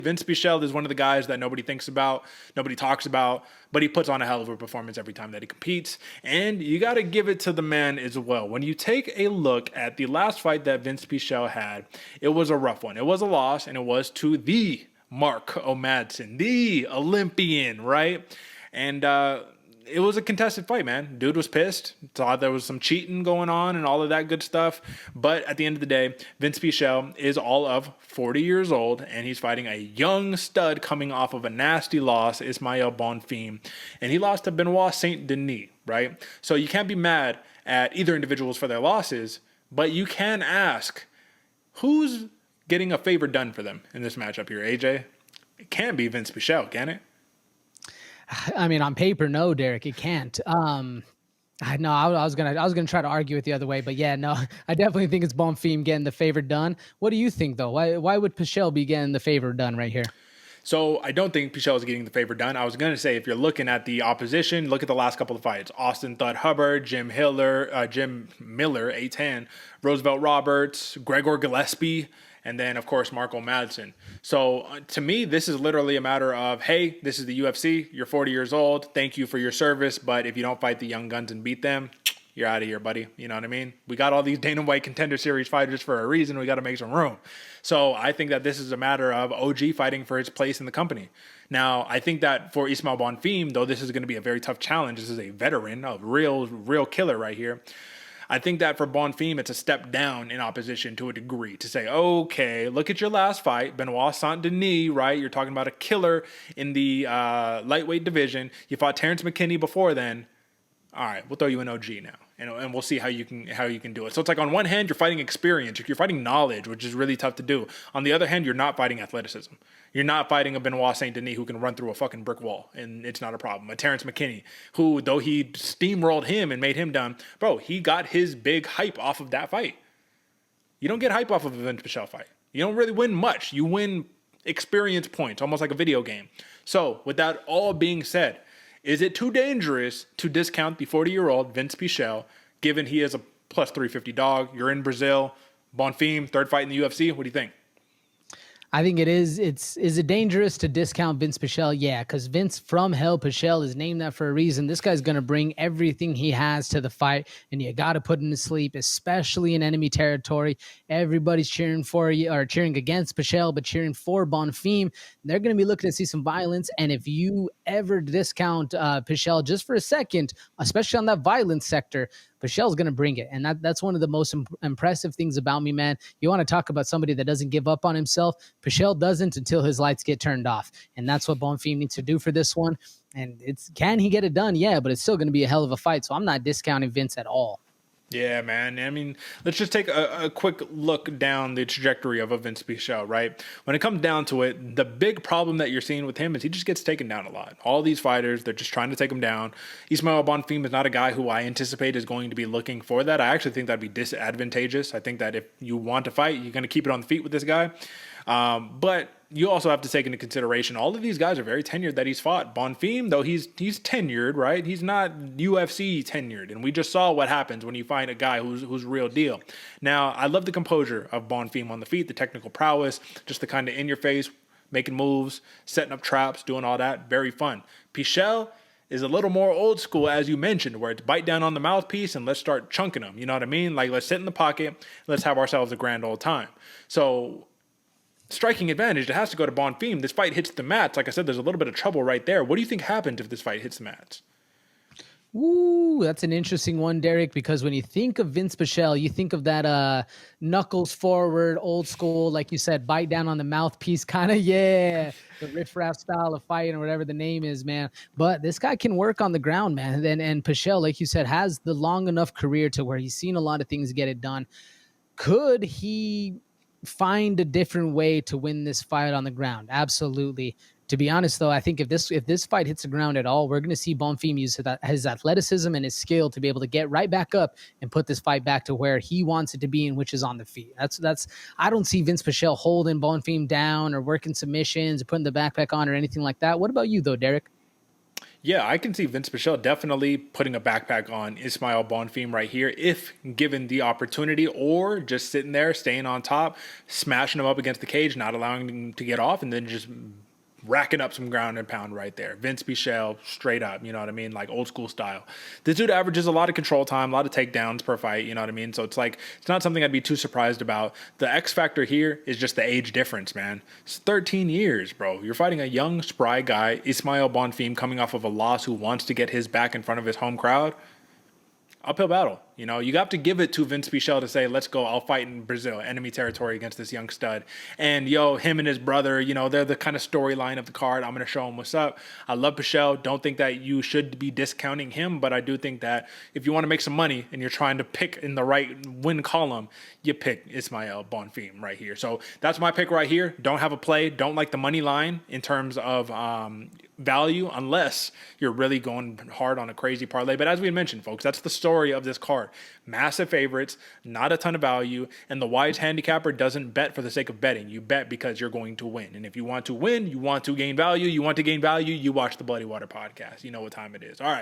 Vinc Pichel is one of the guys that nobody thinks about, nobody talks about, but he puts on a hell of a performance every time that he competes. And you got to give it to the man as well. When you take a look at the last fight that Vinc Pichel had, it was a rough one. It was a loss, and it was to the Mark O'Madsen, the Olympian, right? And it was a contested fight, man. Dude was pissed. Thought there was some cheating going on and all of that good stuff. But at the end of the day, Vinc Pichel is all of 40 years old, and he's fighting a young stud coming off of a nasty loss, Ismael Bonfim. And he lost to Benoit Saint Denis, right? So you can't be mad at either individuals for their losses, but you can ask, who's getting a favor done for them in this matchup here, AJ? It can't be Vinc Pichel, can it? I mean, on paper, no, Derek, it can't. I was gonna try to argue it the other way, but yeah, no, I definitely think it's Bonfim getting the favor done. What do you think, though? Why would Pichel be getting the favor done right here? So I don't think Pichel is getting the favor done. I was going to say, if you're looking at the opposition, look at the last couple of fights. Austin Thud Hubbard, Jim Miller, A10, Roosevelt Roberts, Gregor Gillespie, and then, of course, Mark O'Madsen. So to me, this is literally a matter of, hey, this is the UFC. You're 40 years old. Thank you for your service. But if you don't fight the young guns and beat them, you're out of here, buddy. You know what I mean? We got all these Dana White Contender Series fighters for a reason. We got to make some room. So I think that this is a matter of OG fighting for his place in the company. Now, I think that for Ismael Bonfim, though this is going to be a very tough challenge, this is a veteran, a real killer right here. I think that for Bonfim, it's a step down in opposition to a degree to say, okay, look at your last fight, Benoit Saint Denis, right? You're talking about a killer in the lightweight division. You fought Terrence McKinney before then. All right, we'll throw you an OG now, and we'll see how you can do it. So it's like, on one hand, you're fighting experience, you're fighting knowledge, which is really tough to do. On the other hand, you're not fighting athleticism. You're not fighting a Benoit Saint Denis who can run through a fucking brick wall, and it's not a problem. A Terrence McKinney, who, though he steamrolled him and made him done, bro, he got his big hype off of that fight. You don't get hype off of a Vinc Pichel fight. You don't really win much. You win experience points, almost like a video game. So with that all being said, is it too dangerous to discount the 40-year-old Vinc Pichel, given he is a plus 350 dog? You're in Brazil. Bonfim, third fight in the UFC. What do you think? I think it is. Is it dangerous to discount Vinc Pichel? Yeah, because Vince from Hell Pichel is named that for a reason. This guy's going to bring everything he has to the fight, and you got to put him to sleep, especially in enemy territory. Everybody's cheering for you, or cheering against Pichel, but cheering for Bonfim. They're going to be looking to see some violence, and if you ever discount Pichel just for a second, especially on that violence sector, Pichel's going to bring it. And that's one of the most impressive things about me, man. You want to talk about somebody that doesn't give up on himself? Pichel doesn't until his lights get turned off. And that's what Bonfim needs to do for this one. And can he get it done? Yeah, but it's still going to be a hell of a fight. So I'm not discounting Vince at all. Yeah, man. I mean, let's just take a quick look down the trajectory of a Vinc Pichel, right? When it comes down to it, the big problem that you're seeing with him is he just gets taken down a lot. All these fighters, they're just trying to take him down. Ismael Bonfim is not a guy who I anticipate is going to be looking for that. I actually think that'd be disadvantageous. I think that if you want to fight, you're going to keep it on the feet with this guy. But you also have to take into consideration all of these guys are very tenured that he's fought. Bonfim, though, he's tenured, right? He's not UFC tenured, and we just saw what happens when you find a guy who's real deal. Now, I love the composure of Bonfim on the feet, the technical prowess, just the kind of in your face, making moves, setting up traps, doing all that. Very fun. Pichel is a little more old school, as you mentioned, where it's bite down on the mouthpiece and let's start chunking them. You know what I mean? Like, let's sit in the pocket, let's have ourselves a grand old time. So striking advantage, it has to go to Bonfim. This fight hits the mats. Like I said, there's a little bit of trouble right there. What do you think happens if this fight hits the mats? Ooh, that's an interesting one, Derek, because when you think of Vinc Pichel, you think of that knuckles forward, old school, like you said, bite down on the mouthpiece kind of, the riff-raff style of fighting or whatever the name is, man. But this guy can work on the ground, man. And Pichel, like you said, has the long enough career to where he's seen a lot of things get it done. Could he find a different way to win this fight on the ground? Absolutely. To be honest, though, I think if this fight hits the ground at all, we're going to see Bonfim use his athleticism and his skill to be able to get right back up and put this fight back to where he wants it to be, and which is on the feet. That's I don't see Vinc Pichel holding Bonfim down or working submissions or putting the backpack on or anything like that. What about you, though, Derek? Yeah, I can see Vinc Pichel definitely putting a backpack on Ismael Bonfim right here if given the opportunity, or just sitting there, staying on top, smashing him up against the cage, not allowing him to get off, and then just racking up some ground and pound right there. Vinc Pichel, straight up, you know what I mean? Like old school style. This dude averages a lot of control time, a lot of takedowns per fight, you know what I mean? So it's like, it's not something I'd be too surprised about. The X factor here is just the age difference, man. It's 13 years, bro. You're fighting a young, spry guy, Ismael Bonfim, coming off of a loss, who wants to get his back in front of his home crowd. Uphill battle. You know, you have to give it to Vinc Pichel to say, let's go, I'll fight in Brazil, enemy territory, against this young stud. And him and his brother, they're the kind of storyline of the card. I'm going to show him what's up. I love Pichel. Don't think that you should be discounting him, but I do think that if you want to make some money and you're trying to pick in the right win column, you pick Ismael Bonfim right here. So that's my pick right here. Don't have a play. Don't like the money line in terms of value, unless you're really going hard on a crazy parlay. But as we mentioned, folks, that's the story of this card. Massive favorites, not a ton of value, and the wise handicapper doesn't bet for the sake of betting. You bet because you're going to win. And if you want to win, you want to gain value, you watch the Bloody Water podcast. You know what time it is. All right.